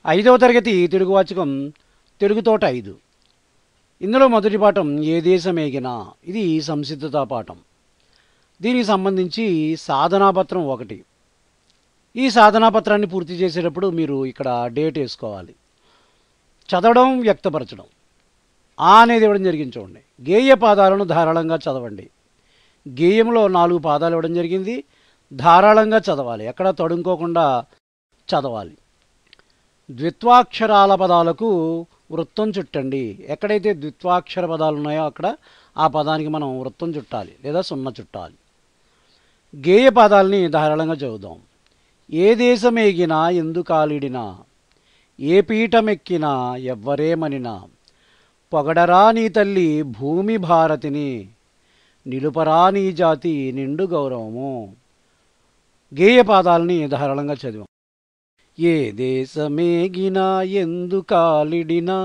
ఐదవ తరగతి తెలుగు వాచకం తెలుగుతోట 5. ఇందులో మొదటి పాఠం ఏ దేశమేగినా. ఇది సంసిద్ధతా పాఠం. దీనికి సంబంధించి సాధనాపత్రం 1. ఈ సాధనాపత్రాన్ని పూర్తి చేసేటప్పుడు మీరు ఇక్కడ డేట్ వేసుకోవాలి. చదవడం, వ్యక్తపరచడం. అనేది ఇవ్వడం జరిగింది చూడండి. గేయ పాదాలను ధారాళంగా చదవండి. గేయంలో 4 పాదాలు ఇవ్వడం జరిగింది. ధారాళంగా చదవాలి, ఎక్కడ తడుముకోకుండా చదవాలి. ద్విత్వాక్షరాల పదాలకు వృత్తం చుట్టండి. ఎక్కడైతే ద్విత్వాక్షర పదాలు ఉన్నాయో అక్కడ ఆ పదానికి మనం వృత్తం చుట్టాలి లేదా సున్న చుట్టాలి. గేయ పాదాలని ధారాళంగా చదువుదాం. ఏ దేశమేగినా ఎందుకాలిడినా, ఏ పీఠమెక్కినా ఎవ్వరేమనినా, పొగడరా నీ తల్లి భూమి భారతిని, నిలుపరా నీ జాతి నిండు గౌరవము. గేయ పాదాలని ధారాళంగా చదివాం. ఏ దేశమేగినా ఎందుకాలిడినా,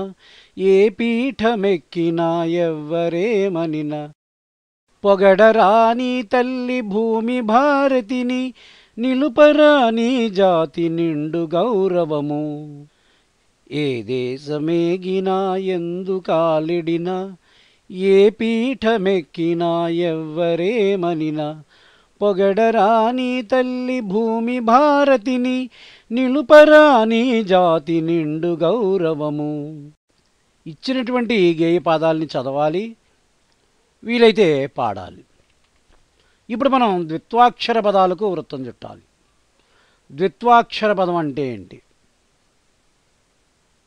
ఏ పీఠమెక్కినా ఎవ్వరేమనినా, పొగడరా నీ తల్లి భూమి భారతిని, నిలుపరా నీ జాతి నిండు గౌరవము. ఏ దేశమేగినా ఎందుకాలిడినా, ఏ పీఠమెక్కినా ఎవ్వరేమనినా, పొగడరా నీ తల్లి భూమి భారతిని, నిలుపరా నీ జాతి నిండు గౌరవము. ఇచ్చినటువంటి గేయ పాదాలని చదవాలి, వీలైతే పాడాలి. ఇప్పుడు మనం ద్విత్వాక్షర పదాలకు వృత్తం చుట్టాలి. ద్విత్వాక్షర పదం అంటే ఏంటి?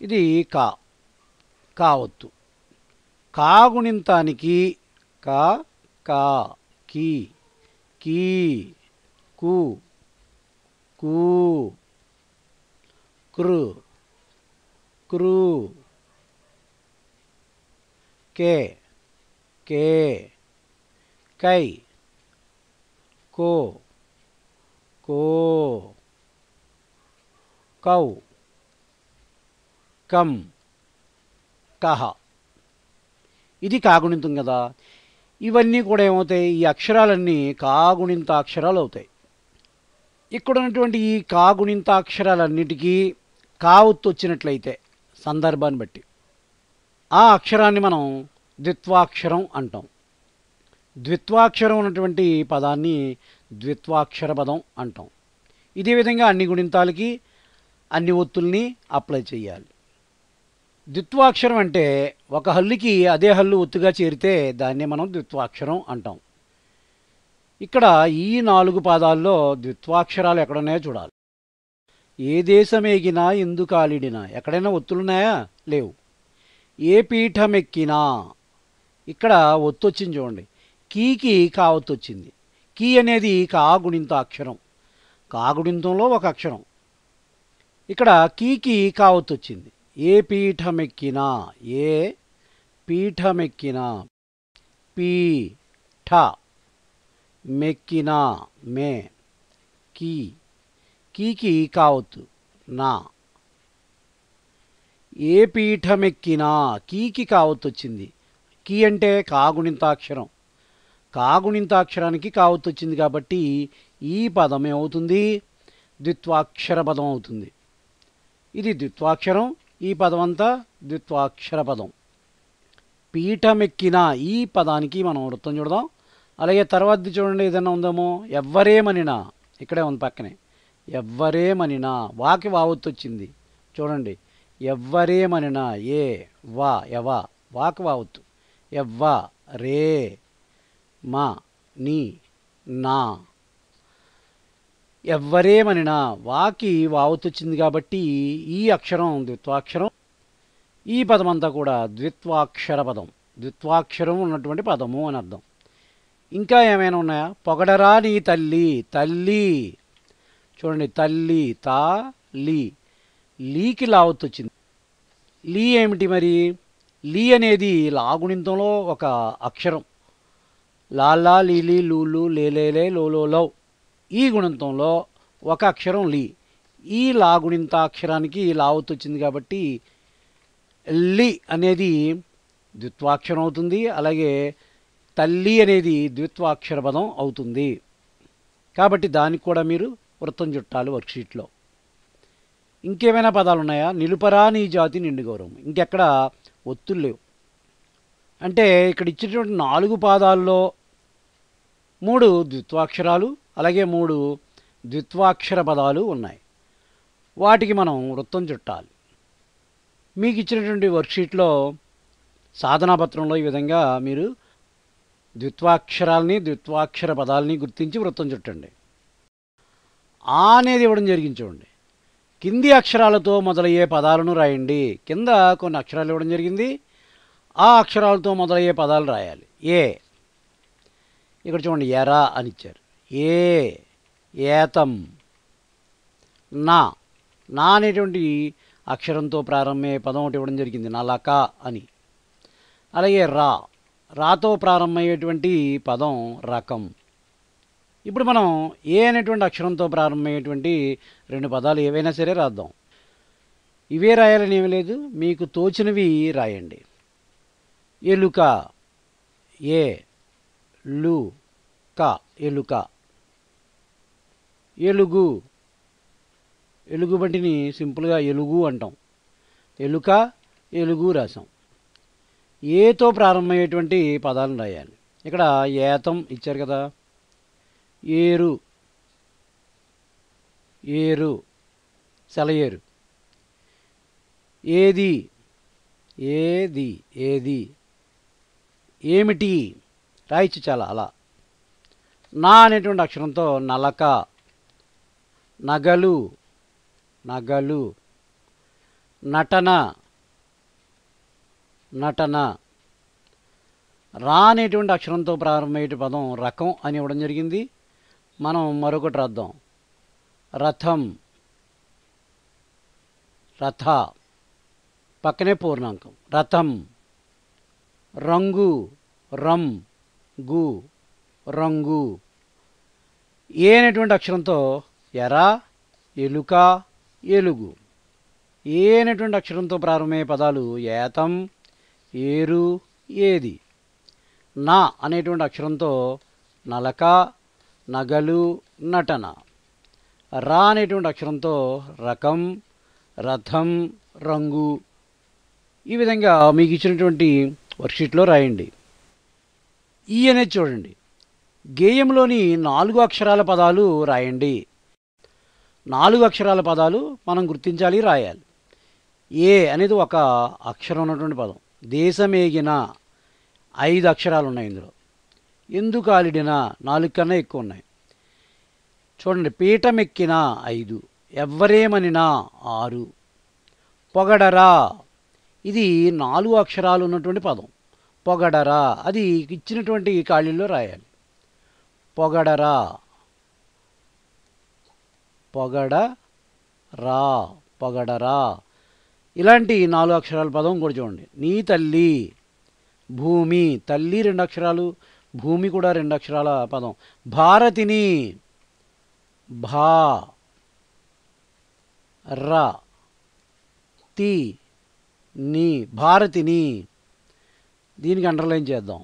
ఇది కావత్తు. కాగుణింతానికి కా, కా, కీ, కీ, కు, కూ, కృ, కృ, కే, కే, కై, కో, కో, కౌ, కం, కహ. ఇది కాగుణింతం కదా. ఇవన్నీ కూడా ఏమవుతాయి? ఈ అక్షరాలన్నీ కాగుణింతాక్షరాలు అవుతాయి. ఇక్కడ ఉన్నటువంటి ఈ కాగుణింతాక్షరాలన్నిటికీ కావత్తు వచ్చినట్లయితే సందర్భాన్ని బట్టి ఆ అక్షరాన్ని మనం ద్విత్వాక్షరం అంటాం. ద్విత్వాక్షరం ఉన్నటువంటి పదాన్ని ద్విత్వాక్షర పదం అంటాం. ఇదే విధంగా అన్ని గుణింతాలకి అన్ని ఒత్తుల్ని అప్లై చేయాలి. ద్విత్వాక్షరం అంటే ఒక హల్లుకి అదే హల్లు ఒత్తుగా చేరితే దాన్నే మనం ద్విత్వాక్షరం అంటాం. ఇక్కడ ఈ 4 పాదాల్లో ద్విత్వాక్షరాలు ఎక్కడున్నాయో చూడాలి. ఏ దేశమేగినా ఎందుకాలిడినా, ఎక్కడైనా ఒత్తులున్నాయా? లేవు. ఏ పీఠమెక్కినా, ఇక్కడ ఒత్తు వచ్చింది చూడండి. కీకి కావత్తు వచ్చింది. కీ అనేది కాగుణింతాక్షరం. కాగుణింతంలో ఒక అక్షరం. ఇక్కడ కీకి కావత్తు వచ్చింది. ఏ పీఠమెక్కినా, ఏ పీఠమెక్కినా, పీఠ మెక్కినా, మే, కీ, కీకి కావత్తు నా. ఏ పీఠమెక్కినా, కీకి కావత్తు వచ్చింది. కీ అంటే కాగుణింతాక్షరం. కాగుణింతాక్షరానికి కావత్తు వచ్చింది కాబట్టి ఈ పదం ఏమవుతుంది? ద్విత్వాక్షర పదం అవుతుంది. ఇది ద్విత్వాక్షరం. ఈ పదం అంతా ద్విత్వాక్షర పదం. పీఠమెక్కిన ఈ పదానికి మనం వృత్తం చూడదాం. అలాగే తర్వాతది చూడండి, ఏదైనా ఉందేమో. ఎవ్వరేమనినా, ఇక్కడే ఉంది పక్కనే. ఎవ్వరేమనినా, వాకి వావత్తు వచ్చింది చూడండి. ఎవ్వరేమనినా, ఏ వా, ఎవ, వాకి వావత్తు. ఎవ్వ, రే, మా, నీ, నా. ఎవ్వరేమనినా వాకి వావత్తు వచ్చింది కాబట్టి ఈ అక్షరం ద్విత్వాక్షరం. ఈ పదమంతా కూడా ద్విత్వాక్షర పదం. ద్విత్వాక్షరం ఉన్నటువంటి పదము అని అర్థం. ఇంకా ఏమైనా ఉన్నాయా? పొగడరా నీ తల్లి, తల్లి చూడండి. తల్లి, తా, లీ, లీకి లావత్తు వచ్చింది. లీ ఏమిటి మరి? లీ అనేది లాగుణింతంలో ఒక అక్షరం. లాలా, లీలీ, లూలు, లేలేలే, లోలో. ఈ గుణింతంలో ఒక అక్షరం లీ. ఈ లాగుణింతాక్షరానికి లావత్తు వచ్చింది కాబట్టి లి అనేది ద్విత్వాక్షరం అవుతుంది. అలాగే తల్లి అనేది ద్విత్వాక్షర పదం అవుతుంది. కాబట్టి దానికి కూడా మీరు వృత్తం చుట్టాలి వర్క్షీట్లో. ఇంకేమైనా పదాలు ఉన్నాయా? నిలుపరా నీ జాతి నిండు గౌరవం. ఇంకెక్కడ ఒత్తులు లేవు. అంటే ఇక్కడ ఇచ్చినటువంటి 4 పాదాల్లో 3 ద్విత్వాక్షరాలు, అలాగే 3 ద్విత్వాక్షర పదాలు ఉన్నాయి. వాటికి మనం వృత్తం చుట్టాలి. మీకు ఇచ్చినటువంటి వర్క్షీట్లో సాధనా పత్రంలో ఈ విధంగా మీరు ద్విత్వాక్షరాలని ద్విత్వాక్షర పదాలని గుర్తించి వృత్తం చుట్టండి. ఆ అనేది ఇవ్వడం జరిగింది చూడండి. కింది అక్షరాలతో మొదలయ్యే పదాలను రాయండి. కింద కొన్ని అక్షరాలు ఇవ్వడం జరిగింది. ఆ అక్షరాలతో మొదలయ్యే పదాలు రాయాలి. ఏ, ఇక్కడ చూడండి ఎరా అని ఇచ్చారు. ఏ, ఏతం. నా, నా అనేటువంటి అక్షరంతో ప్రారంభమయ్యే పదం ఒకటి ఇవ్వడం జరిగింది, నలక అని. అలాగే రా, రాతో ప్రారంభమయ్యేటువంటి పదం రకం. ఇప్పుడు మనం ఏ అనేటువంటి అక్షరంతో ప్రారంభమయ్యేటువంటి 2 పదాలు ఏవైనా సరే రాద్దాం. ఇవే రాయాలని ఏమీ లేదు, మీకు తోచినవి రాయండి. ఎలుక, ఏ లు క, ఎలుక. ఎలుగు, ఎలుగు బంటిని సింపుల్గా ఎలుగు అంటాం. ఎలుక, ఎలుగు రాసాం. ఏతో ప్రారంభమయ్యేటువంటి పదాలను రాయాలి. ఇక్కడ ఏతం ఇచ్చారు కదా. ఏరు, ఏరు, సెలయేరు. ఏది, ఏది, ఏది. ఏమిటి రాయచ్చు చాలా అలా. నా అనేటువంటి అక్షరంతో నలక. నగలు, నగలు. నటన, నటన. రా అనేటువంటి అక్షరంతో ప్రారంభమయ్యే పదం రకం అని ఇవ్వడం జరిగింది. మనం మరొకటి రాద్దాం. రథం, రథ, పక్కనే పూర్ణాంకం. రథం. రంగు, రం గు, రంగు. ఏ అనేటువంటి అక్షరంతో ఎర, ఎలుక, ఎలుగు. ఏ అనేటువంటి అక్షరంతో ప్రారంభమయ్యే పదాలు ఏతం, ఏరు, ఏది. నా అనేటువంటి అక్షరంతో నలక, నగలు, నటన. రా అనేటువంటి అక్షరంతో రకం, రథం, రంగు. ఈ విధంగా మీకు ఇచ్చినటువంటి వర్క్షీట్లో రాయండి. ఈ అనేది చూడండి. గేయంలోని 4 అక్షరాల పదాలు రాయండి. 4 అక్షరాల పదాలు మనం గుర్తించాలి, రాయాలి. ఏ అనేది ఒక అక్షరం ఉన్నటువంటి పదం. దేశమేగిన 5 అక్షరాలు ఉన్నాయి ఇందులో. ఎందుకు ఆలిడిన 4 కన్నా ఎక్కువ ఉన్నాయి. చూడండి. పీఠమెక్కిన 5, ఎవ్వరేమనినా 6. పొగడరా, ఇది 4 అక్షరాలు ఉన్నటువంటి పదం. పొగడరా, అది ఇచ్చినటువంటి ఖాళీల్లో రాయాలి. పొగడరా, పొగడరా, పొగడరా. ఇలాంటి 4 అక్షరాల పదం కూడా చూడండి. నీ తల్లి, భూమి. తల్లి 2 అక్షరాలు, భూమి కూడా 2 అక్షరాల పదం. భారతిని, భా ర తి ని, భారతిని. దీనికి అండర్లైన్ చేద్దాం.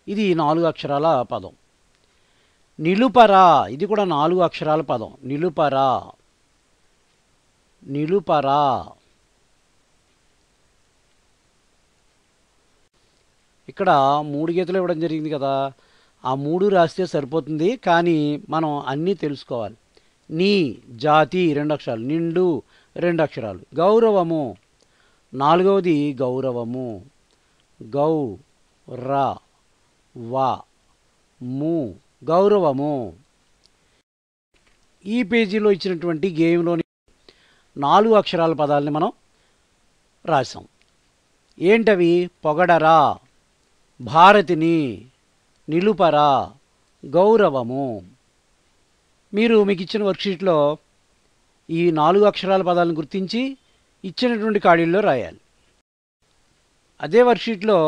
ఇది 4 అక్షరాల పదం. నిలుపరా, ఇది కూడా 4 అక్షరాల పదం. నిలుపరా, నిలుపరా. ఇక్కడ 3 గీతలు ఇవ్వడం జరిగింది కదా. ఆ 3 రాస్తే సరిపోతుంది, కానీ మనం అన్నీ తెలుసుకోవాలి. నీ, జాతి 2 అక్షరాలు. నిండు 2 అక్షరాలు. గౌరవము 4వది గౌరవము. గౌ ర వ ము, గౌరవము. ఈ పేజీలో ఇచ్చినటువంటి గేమ్లోని 4 అక్షరాల పదాలని మనం రాసాం. ఏంటవి? పొగడరా, భారతిని, నిలుపరా, గౌరవము. మీకు ఇచ్చిన వర్క్షీట్లో ఈ 4 అక్షరాల పదాలను గుర్తించి ఇచ్చినటువంటి ఖాళీల్లో రాయాలి. అదే వర్క్షీట్లో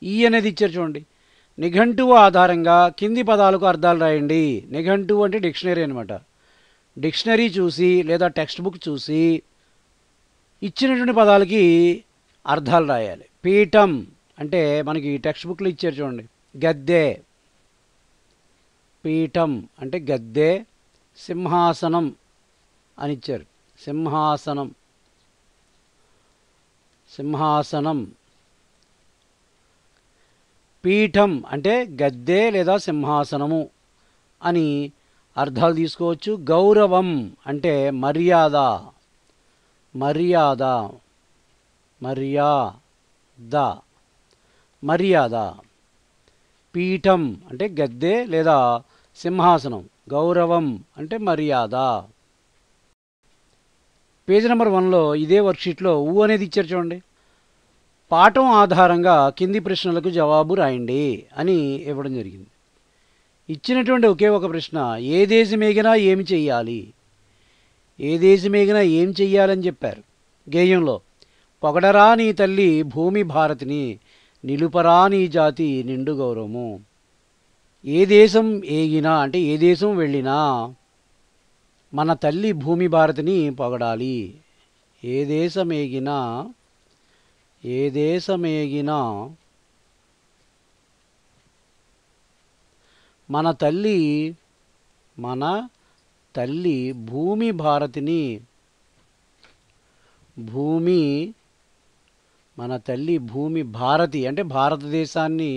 ఈ అనేది ఇచ్చారు చూడండి. నిఘంటువు ఆధారంగా కింది పదాలకు అర్థాలు రాయండి. నిఘంటువు అంటే డిక్షనరీ అనమాట. డిక్షనరీ చూసి లేదా టెక్స్ట్ బుక్ చూసి ఇచ్చినటువంటి పదాలకి అర్థాలు రాయాలి. పీఠం అంటే మనకి టెక్స్ట్ బుక్లో ఇచ్చారు చూడండి. గద్దె, పీఠం అంటే గద్దె. సింహాసనం అని ఇచ్చారు. సింహాసనం. సింహాసనం. పీఠం అంటే గద్దె లేదా సింహాసనము అని అర్థాలు తీసుకోవచ్చు. గౌరవం అంటే మర్యాద, మర్యాద, మర్యాద, మర్యాద. పీఠం అంటే గద్దె లేదా సింహాసనం. గౌరవం అంటే మర్యాద. పేజీ నెంబర్ 1లో ఇదే వర్క్షీట్లో ఊ అనేది ఇచ్చారు చూడండి. పాఠం ఆధారంగా కింది ప్రశ్నలకు జవాబు రాయండి అని ఇవ్వడం జరిగింది. ఇచ్చినటువంటి ఒకే ఒక ప్రశ్న, ఏ దేశమేగినా ఏమి చెయ్యాలి? ఏ దేశమేగినా ఏం చెయ్యాలని చెప్పారు గేయంలో. పొగడరా నీ తల్లి భూమి భారతిని, నిలుపరా నీ జాతి నిండు గౌరవము. ఏ దేశం ఏగినా అంటే ఏ దేశం వెళ్ళినా మన తల్లి భూమి భారతిని పొగడాలి. ఏ దేశమేగినా, ఏ దేశమేగినా మన తల్లి భూమి భారతిని, మన తల్లి భూమి భారతి అంటే భారతదేశాన్ని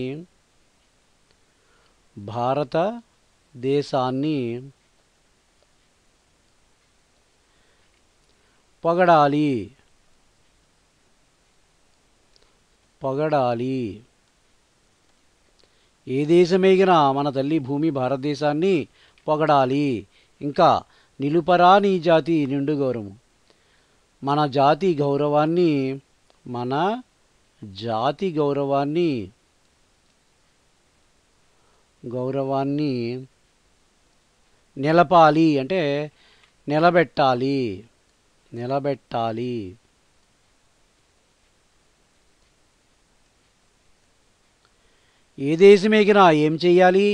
పొగడాలి, పొగడాలి. ఏ దేశమేగినా మన తల్లి భూమి భారతదేశాన్ని పొగడాలి. ఇంకా నిలుపరా నీ జాతి నిండు గౌరవం. మన జాతి గౌరవాన్ని, మన జాతి గౌరవాన్ని నిలపాలి అంటే నిలబెట్టాలి, నిలబెట్టాలి. ఏ దేశమేగినా ఏం చెయ్యాలి?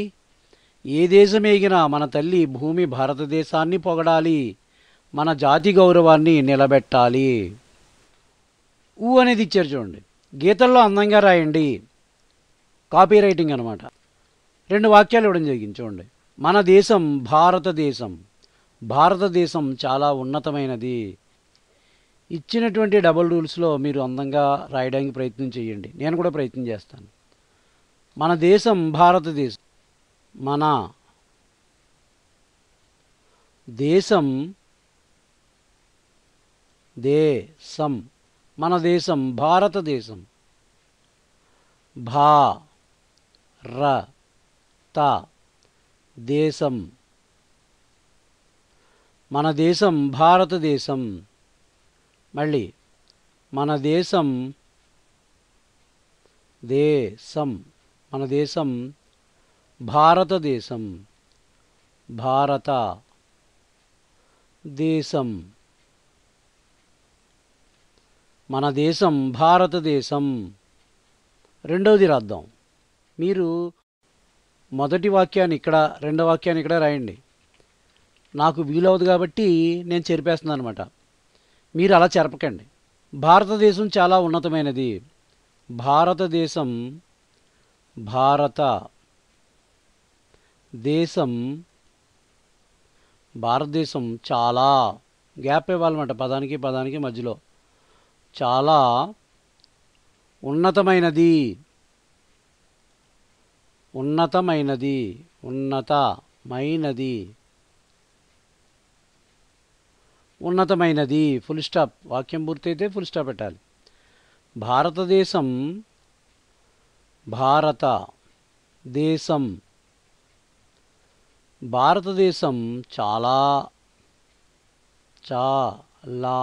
ఏ దేశమేగినా మన తల్లి భూమి భారతదేశాన్ని పొగడాలి, మన జాతి గౌరవాన్ని నిలబెట్టాలి. ఊ అనేది ఇచ్చారు చూడండి. గీతల్లో అందంగా రాయండి. కాపీ రైటింగ్ అనమాట. 2 వాక్యాలు ఇవ్వడం జరిగింది చూడండి. మన దేశం భారతదేశం, భారతదేశం చాలా ఉన్నతమైనది. ఇచ్చినటువంటి డబుల్ రూల్స్లో మీరు అందంగా రాయడానికి ప్రయత్నం చేయండి. నేను కూడా ప్రయత్నం చేస్తాను. మన దేశం భారతదేశం, మన దేశం, దేశం, మన దేశం భారతదేశం. భారత దేశం, మన దేశం భారతదేశం. మళ్ళీ మన దేశం, దేశం, మన దేశం భారతదేశం, భారత దేశం, మన దేశం భారతదేశం. రెండవది రాద్దాం. మీరు మొదటి వాక్యాన్ని ఇక్కడ, రెండవ వాక్యాన్ని ఇక్కడ రాయండి. నాకు వీలవదు కాబట్టి నేను చెరిపేస్తున్నాను అనమాట. మీరు అలా చెరపకండి. భారతదేశం చాలా ఉన్నతమైనది. భారతదేశం, భారత దేశం, భారతదేశం చాలా, గ్యాప్ ఇవ్వాలన్నమాట పదానికి పదానికి మధ్యలో. చాలా ఉన్నతమైనది, ఉన్నతమైనది, ఉన్నతమైనది, ఉన్నతమైనది. Full stop. వాక్యం పూర్తయితే ఫుల్ స్టాప్ పెట్టాలి. భారతదేశం, భారత దేశం, భారతదేశం చాలా, చాలా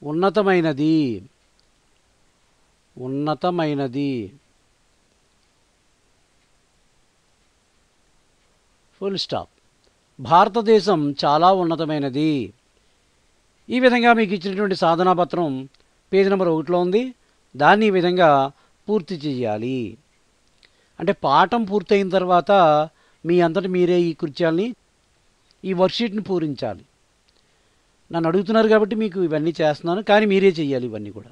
ఉన్నతమైనది, ఉన్నతమైనది. Full stop. భారతదేశం చాలా ఉన్నతమైనది. ఈ విధంగా మీకు ఇచ్చినటువంటి సాధనా పత్రం పేజీ నెంబర్ 1లో ఉంది. దాన్ని ఈ విధంగా పూర్తి చేయాలి. అంటే పాఠం పూర్తయిన తర్వాత మీ అంతటి మీరే ఈ కృత్యాల్ని, ఈ వర్క్షీట్ని పూరించాలి. నన్ను అడుగుతున్నారు కాబట్టి మీకు ఇవన్నీ చేస్తున్నాను, కానీ మీరే చేయాలి ఇవన్నీ కూడా.